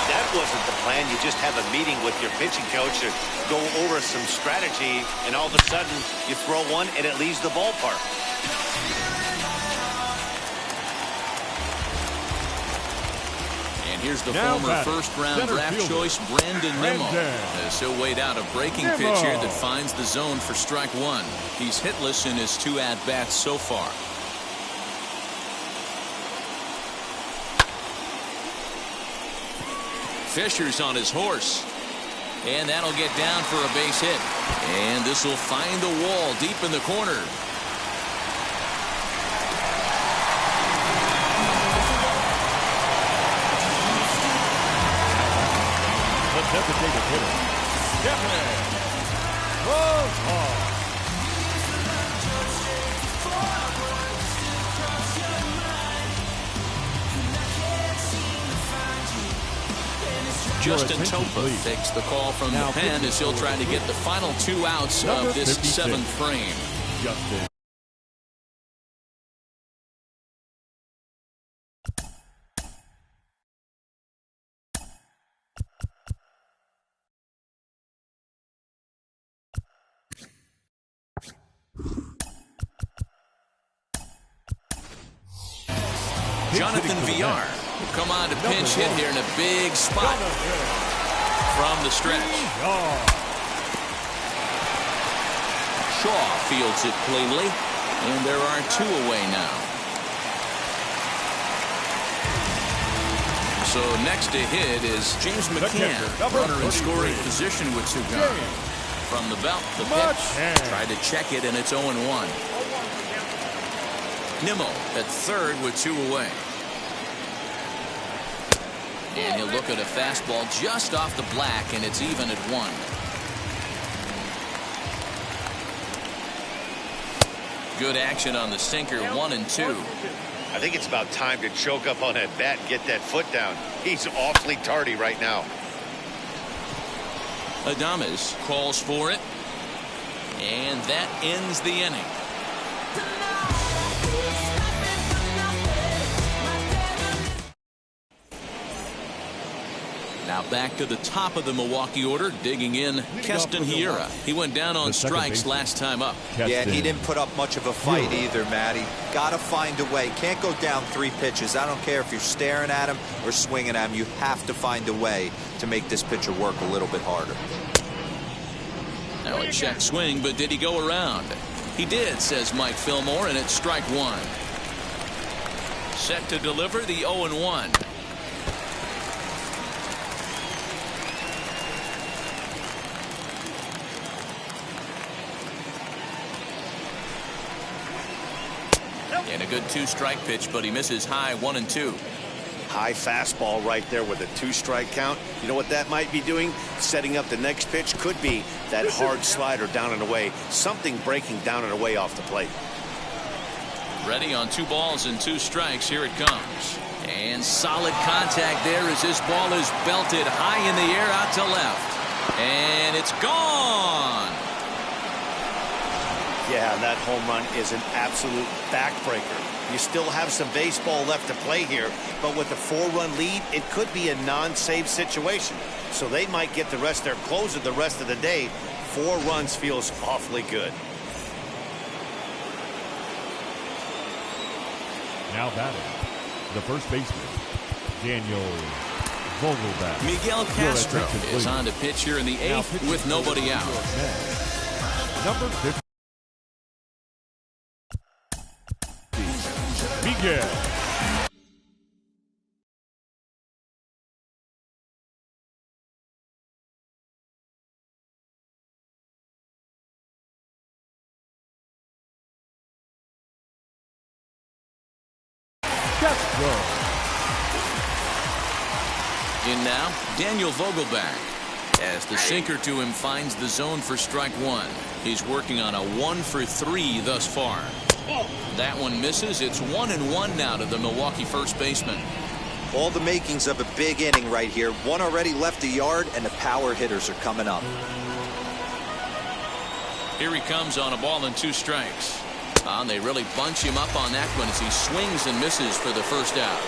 That wasn't the plan. You just have a meeting with your pitching coach to go over some strategy, and all of a sudden you throw one and it leaves the ballpark. And here's the former first-round draft choice, Brandon Nimmo. As he'll wait out a breaking pitch here that finds the zone for strike one. He's hitless in his 2 at-bats so far. Fisher's on his horse. And that'll get down for a base hit. And this will find the wall deep in the corner. Designated hitter. Definite. Close ball. Justin Topa takes the call from the pen as he'll try to get the final 2 outs of this 7th frame. Justin. Jonathan Villar will come on to pinch hit here in a big spot from the stretch. Shaw fields it cleanly, and there are 2 away now. So next to hit is James McCann, runner in scoring position with 2 gone. From the belt, the pitch, tried to check it, and it's 0-1. Nimmo at third with 2 away. And he'll look at a fastball just off the black, and it's even at 1. Good action on the sinker, 1-2. I think it's about time to choke up on that bat and get that foot down. He's awfully tardy right now. Adames calls for it, and that ends the inning. Now back to the top of the Milwaukee order, digging in Keston Hiura. He went down on strikes last time up. Yeah, and he didn't put up much of a fight either, Matty. Got to find a way. Can't go down 3 pitches. I don't care if you're staring at him or swinging at him. You have to find a way to make this pitcher work a little bit harder. Now a check swing, but did he go around? He did, says Mike Fillmore, and it's strike 1. Set to deliver the 0-1. And a good 2-strike pitch, but he misses high 1-2. High fastball right there with a 2-strike count. You know what that might be doing? Setting up the next pitch. Could be that hard slider down and away. Something breaking down and away off the plate. Ready on 2 balls and 2 strikes. Here it comes. And solid contact there as this ball is belted high in the air out to left. And it's gone. Yeah, that home run is an absolute backbreaker. You still have some baseball left to play here, but with a 4-run lead, it could be a non-save situation. So they might get the rest of their closer the rest of the day. 4 runs feels awfully good. Now batting, the first baseman, Daniel Vogelback. Miguel Castro is on to pitch here in the 8th with nobody out. Number 50. Miguel. Castro. In now, Daniel Vogelback. As the sinker to him finds the zone for strike one. He's working on a 1-for-3 thus far. That one misses. It's 1-1 now to the Milwaukee first baseman. All the makings of a big inning right here. One already left the yard, and the power hitters are coming up. Here he comes on a ball and 2 strikes. And they really bunch him up on that one as he swings and misses for the first out.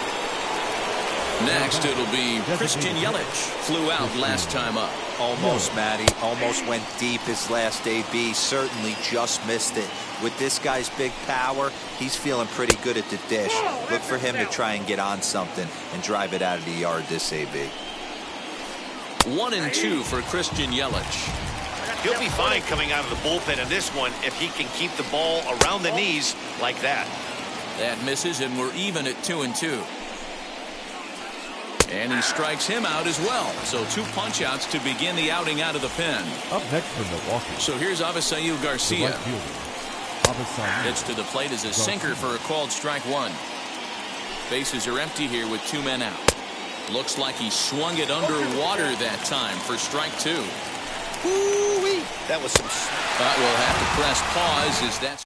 Next, it'll be Christian Yelich. Flew out last time up. Almost, Matty. Almost went deep his last AB. Certainly just missed it. With this guy's big power, he's feeling pretty good at the dish. Look for him to try and get on something and drive it out of the yard this AB. 1-2 for Christian Yelich. He'll be fine coming out of the bullpen in this one if he can keep the ball around the knees like that. That misses, and we're even at 2-2. And he strikes him out as well. So 2 punch-outs to begin the outing out of the pen. Up next for Milwaukee. So here's Avisail Garcia. Right fielder, Avisail. It's to the plate as a sinker for a called strike one. Bases are empty here with 2 men out. Looks like he swung it underwater that time for strike 2. Ooh-wee. That was some... But we'll have to press pause as that's...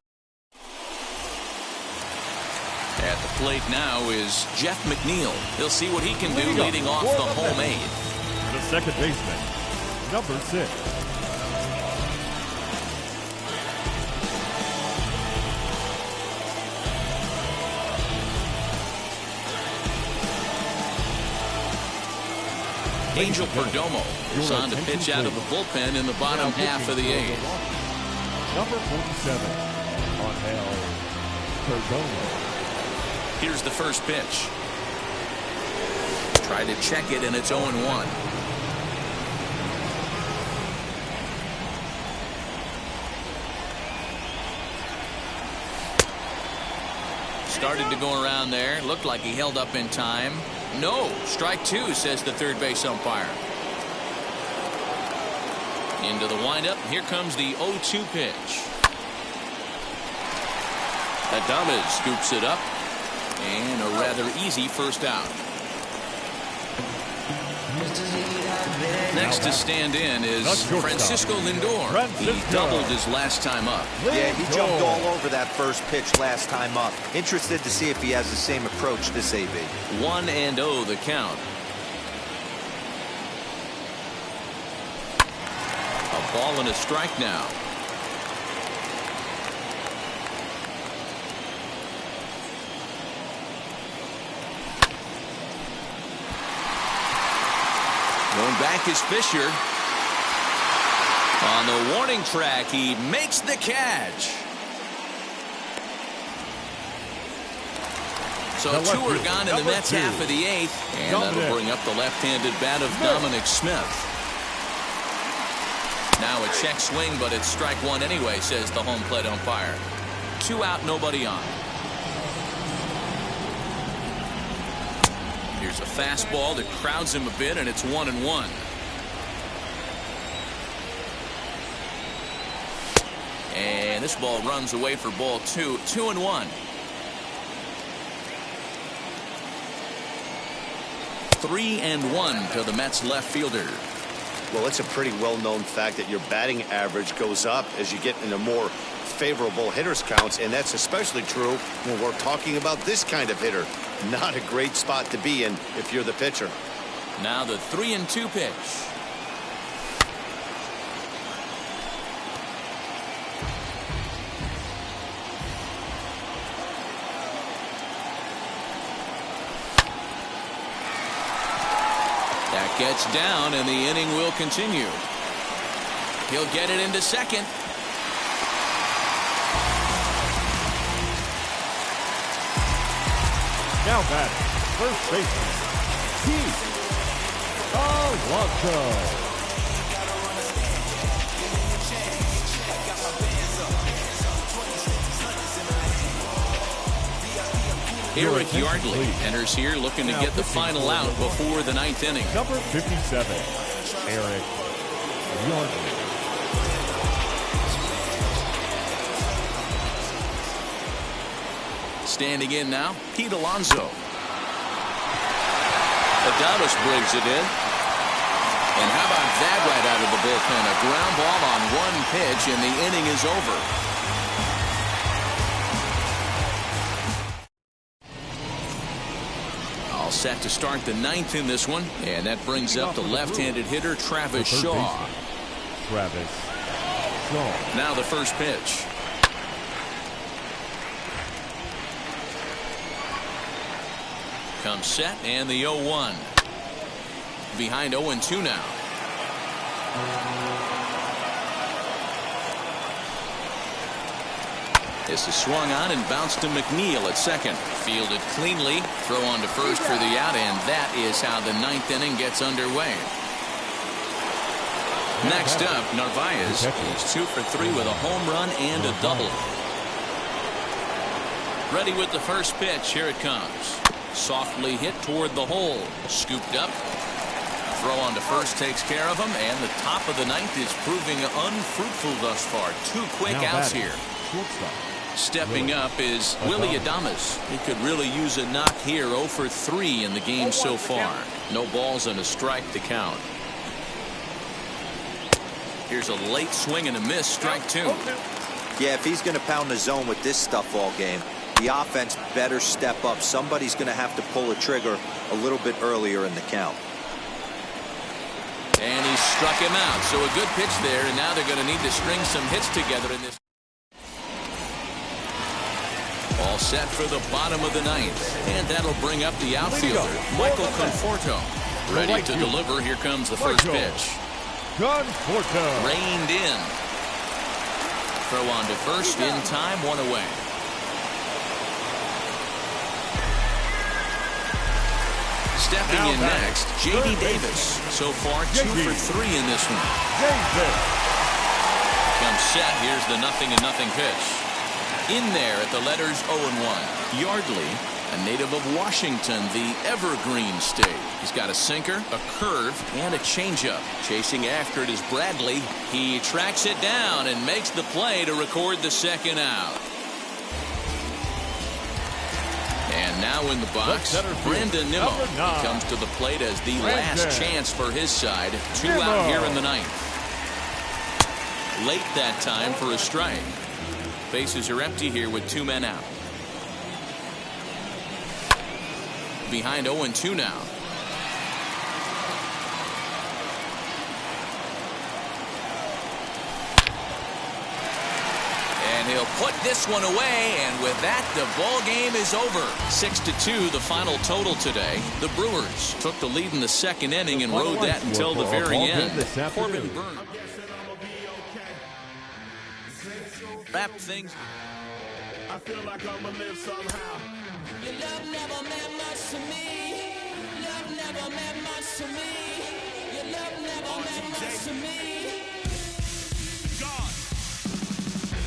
At the plate now is Jeff McNeil. He'll see what he can do leading off the home aid. The second baseman, number 6. Angel Perdomo is on to pitch out of the bullpen in the bottom half of the 8th. Number 47, Angel Perdomo. Here's the first pitch. Try to check it, and it's 0-1. Started to go around there. Looked like he held up in time. No, strike 2, says the third base umpire. Into the windup. Here comes the 0-2 pitch. Adames scoops it up. And a rather easy first out. Next to stand in is Francisco Lindor. He doubled his last time up. Yeah, he jumped all over that first pitch last time up. Interested to see if he has the same approach this AB. 1-0 the count. A ball and a strike now. Going back is Fisher. On the warning track, he makes the catch. So 2 are gone in the Mets half of the 8th. And that'll bring up the left-handed bat of Dominic Smith. Now a check swing, but it's strike 1 anyway, says the home plate umpire. 2 out, nobody on. Here's a fastball that crowds him a bit, and it's 1-1. And this ball runs away for ball 2. 2-1. 3-1 to the Mets left fielder. Well, it's a pretty well-known fact that your batting average goes up as you get into more favorable hitters counts, and that's especially true when we're talking about this kind of hitter. Not a great spot to be in if you're the pitcher. Now the 3-2 pitch. That gets down, and the inning will continue. He'll get it into second. Now batting, first baseman, Pete Alonso. Eric Yardley enters here looking to get the final out before the ninth inning. Number 57, Eric Yardley. Standing in now, Pete Alonso. Adames brings it in. And how about that right out of the bullpen? A ground ball on one pitch, and the inning is over. All set to start the ninth in this one, and that brings up the left-handed hitter Travis Shaw. Travis Shaw. Now the first pitch. Comes set, and the 0-1. Behind 0-2 now. This is swung on and bounced to McNeil at second. Fielded cleanly. Throw on to first for the out, and that is how the ninth inning gets underway. Next up, Narvaez. He's 2 for 3 with a home run and a double. Ready with the first pitch. Here it comes. Softly hit toward the hole. Scooped up. Throw on to first takes care of him, and the top of the ninth is proving unfruitful thus far. 2 quick outs here. Shortstop. Stepping up is Willie Adames. He could really use a knock here. 0 for 3 in the game so far. No balls and a strike to count. Here's a late swing and a miss. Strike 2. Yeah, if he's going to pound the zone with this stuff all game, the offense better step up. Somebody's going to have to pull a trigger a little bit earlier in the count. And he struck him out. So a good pitch there, and now they're going to need to string some hits together in this. All set for the bottom of the ninth, and that'll bring up the outfielder, Michael Conforto. Ready to deliver. Here comes the first pitch. Conforto. Reined in. Throw on to first in time, 1 away. Stepping in next, J.D. Davis. So far, 2 for 3 in this one. Comes set. Here's the 0-0 pitch. In there at the letters 0-1. Yardley, a native of Washington, the Evergreen State. He's got a sinker, a curve, and a changeup. Chasing after it is Bradley. He tracks it down and makes the play to record the second out. And now in the box, Brandon Nimmo. He comes to the plate as the last chance for his side. 2 out here in the ninth. Late that time for a strike. Bases are empty here with 2 men out. Behind 0-2 now. And he'll put this one away, and with that, the ball game is over. 6-2, the final total today. The Brewers took the lead in the second inning and rode that until the very end. Corbin Burns wrap things. I feel like I'ma live somehow. Your love never meant much to me. Love never meant much to me. Your love never meant much to me. God.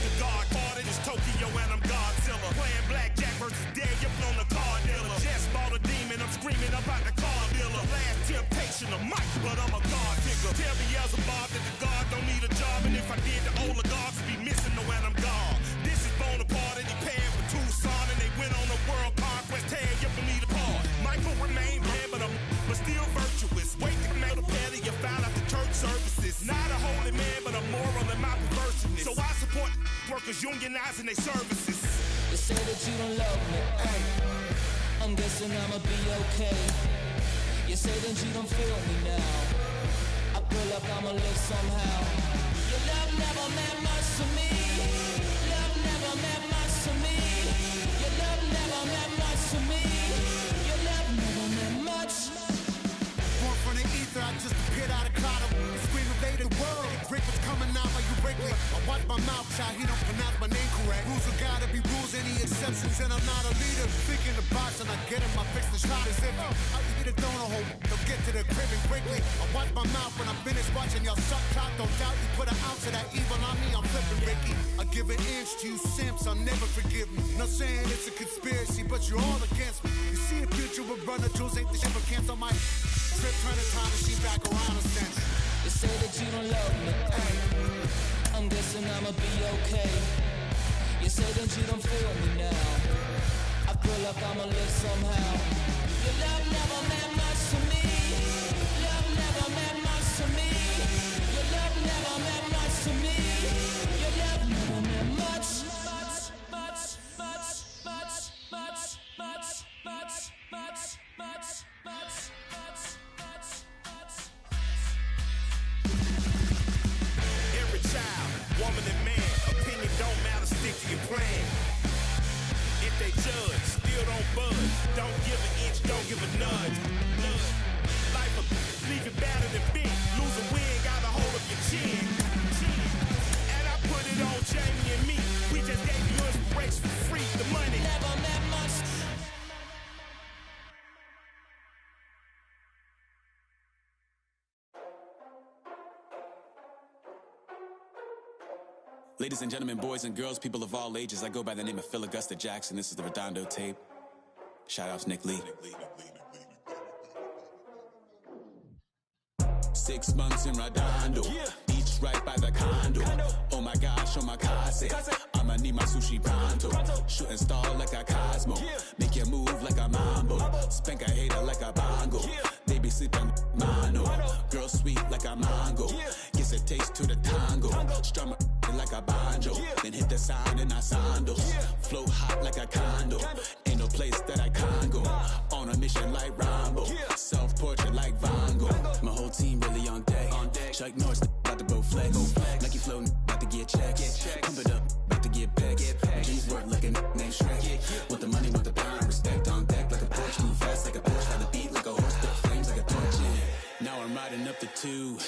The God party is Tokyo and I'm Godzilla. Playing blackjack versus dead, you're on the card dealer. Just bought a demon, I'm screaming about the car dealer. Last temptation of Mike, but I'm a God figure. Tell me Beelzebub that the God don't need a job, and if I did, the oligarchs would be missing the when I'm gone. This is Bonaparte, and he paired with Tucson, and they went on a world conquest, tear you from me apart. Michael remained bad, but still virtuous. Wake the metal patty, you found out the church services. Not a holy man, but a moral in my perverseness. So I support workers unionizing their services. You say that you don't love me, hey. I'm guessing I'ma be okay. You say that you don't feel me now. I feel like I'ma live somehow. Your love never meant much to me. Love never meant much to me. Your love never meant much to me. Your love never meant much. Born from the ether, I just appeared out of cloud. Scream invade the world. Rick was coming out like you Wrigley. I watch my mouth shot, he don't pronounce my name correct. Rules are gotta be rules, any exceptions, and I'm not a leader. Thinking the box and I get him, I fix the shot as if I eat a donut hole. They'll get to the crib and quickly. I watch my mouth when I'm finished watching y'all suck cock. Don't doubt you put an ounce of that evil on me, I'm flipping Ricky. I give an inch to you simps, I'll never forgive me. Not saying it's a conspiracy, but you're all against me. You see a future with runner jewels, ain't the shit but cancel my trip, turn the time machine back around a sense. You say that you don't love me, I'm guessing I'ma be okay. You say that you don't feel me now, I feel like I'ma live somehow. Your love never meant much to me. Love never meant much to me. Your love never meant much to me. Your love never meant much. Every child, woman and man, opinion don't matter, stick to your plan. If they judge, still don't budge. Don't give an inch, don't give a nudge. Life will leave you battered and bent. Lose a win, got a hold of your chin. And I put it on Jamie and me. We just gave you inspiration for free. The money Never meant much. Ladies and gentlemen, boys and girls, people of all ages, I go by the name of Phil Augusta Jackson. This is the Redondo tape. Shout out to Nick Lee. 6 months in Redondo, beach right by the condo. Oh my gosh, oh my casa. I'ma need my sushi pronto. Shooting star like a Cosmo. Make you move like a mambo. Spank a hater like a bongo. They be sleeping mono. Girl sweet like a mango. Gets a taste to the tango. Strum like a banjo. Then hit the sound in our sandals. Float hot like a condo. Ain't no place that I can't go. On a mission like Rambo. Self-portrait like Van Gogh. My whole team really on deck. Chuck Norris about to blow flex. Nike floating, about to get checks. Pump it up, about to get pecs. G's work like a named Shrek. Want the money, want the pound. Respect on deck like a Porsche. Move fast like a Porsche. By the beat like a horse. The flames like a torch. Now I'm riding up the 2.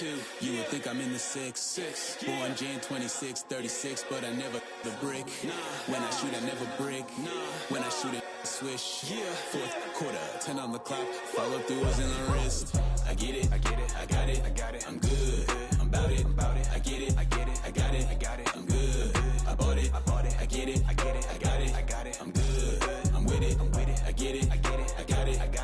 You would think I'm in the 6. Born Jan 26, 36, but I never the brick. When I shoot, I never brick. When I shoot it, swish. Fourth quarter, 10 on the clock. Follow through is in the wrist. I get it, I got it, I'm good. I'm about it, I get it, I got it, I'm good. I bought it, I get it, I got it, I'm good. I'm with it, I get it, I got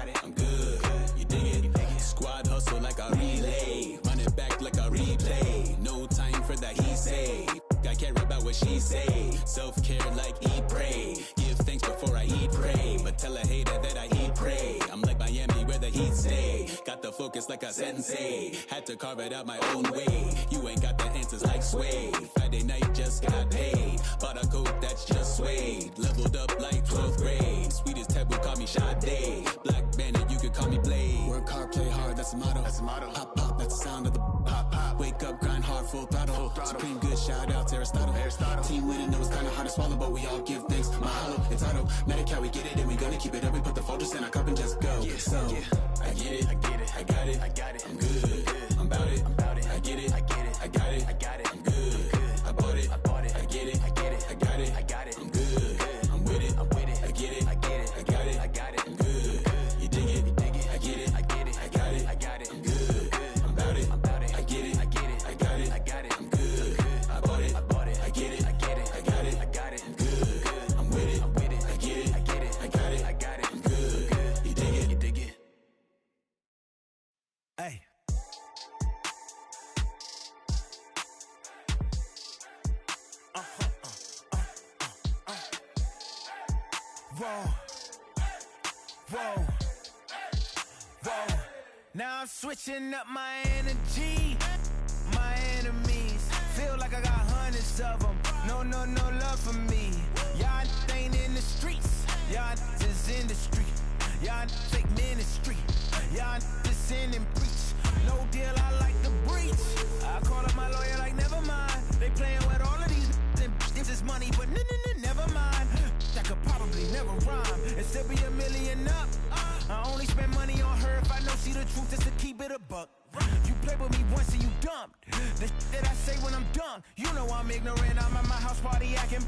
it, I'm good. You dig it? Squad hustle like a relay. Run it back like a replay. No time for that he say. I care about what she say. Self-care like eat, pray. Give thanks before I eat, pray. But tell a hater that I eat, pray. I'm like Miami where the heat stay. Got the focus like a sensei. Had to carve it out my own way. You ain't got the answers like Sway. Friday night just got paid. Bought a coat that's just suede. Leveled up like 12th grade. Sweetest taboo, call me Sade. Black Bandit, you could call me Blade. Work hard, play hard, that's the motto. Pop, pop, that's the sound of the pop, pop. Wake up, grind hard, full throttle. Supreme good, shout out to Aristotle. Team winning, know it's kinda hard to swallow, but we all give thanks. Mahalo, it's automatic how we get it, and we gonna keep it up. We put the Folgers in our cup and just go. So, I get it, I got it, I'm good. I'm about it, I get it, I got it, I'm good. I bought it, I get it, I got it, I'm good. I'm with it, I get it, I got it, I'm good. You dig it, I get it, I got it, I'm good. I'm about it, I get it, I got it, I'm good. I bought it, I get it, I got it, I'm good. I'm with it, I get it, I got it, I'm good. You dig it? Hey. Whoa. Now I'm switching up my energy. My enemies feel like I got hundreds of them. No love for me. Y'all ain't in the streets. Y'all just in the street. Y'all fake ministry. Y'all just in and preach. No deal, I like the breach. I call up my lawyer like, never mind. They playing with all of these and this is money, but never mind. That could probably never rhyme and still be $1 million up. I only spend money on her if I know she the truth, just to keep it a buck. You play with me once and you dumped. The that I say when I'm done, you know I'm ignorant. I'm at my house party acting.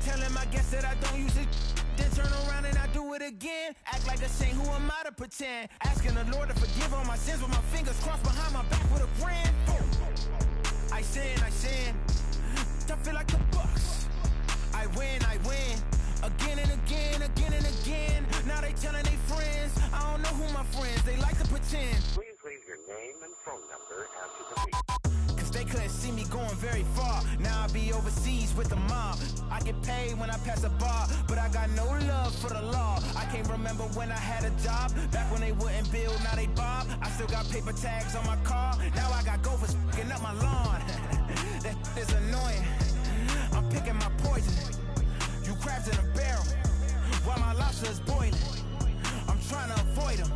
Tell him I guess that I don't use it. Then turn around and I do it again. Act like a saint, who am I to pretend? Asking the Lord to forgive all my sins with my fingers crossed behind my back with a grin. I sin. I feel like the Bucks. I win. Again and again. Now they telling their friends. I don't know who my friends, they like to pretend. Please leave your name and phone number after the beep. Cause they couldn't see me going very far. Now I be overseas with the mob. I get paid when I pass a bar, but I got no love for the law. I can't remember when I had a job. Back when they wouldn't build, now they bob. I still got paper tags on my car. Now I got gophers f***ing up my lawn. That is annoying. I'm picking my poison. You crabs in a barrel, while my lobster is boiling. I'm trying to avoid them,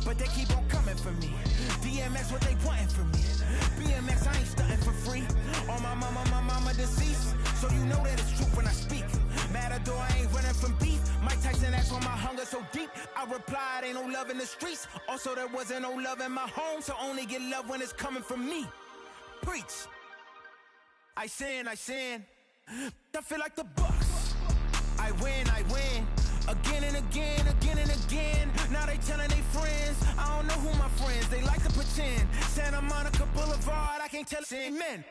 but they keep on coming for me. DMX, what they wanting from me? BMX, I ain't stunting for free. On my mama deceased, so you know that it's true when I speak. Matador, I ain't running from beef. Mike Tyson asked why my hunger so deep. I replied, ain't no love in the streets. Also, there wasn't no love in my home, so only get love when it's coming from me. Preach. I sin. I feel like the Bucks. I win. Again and again. Now they telling their friends. I don't know who my friends, they like to pretend. Santa Monica Boulevard, I can't tell. Amen.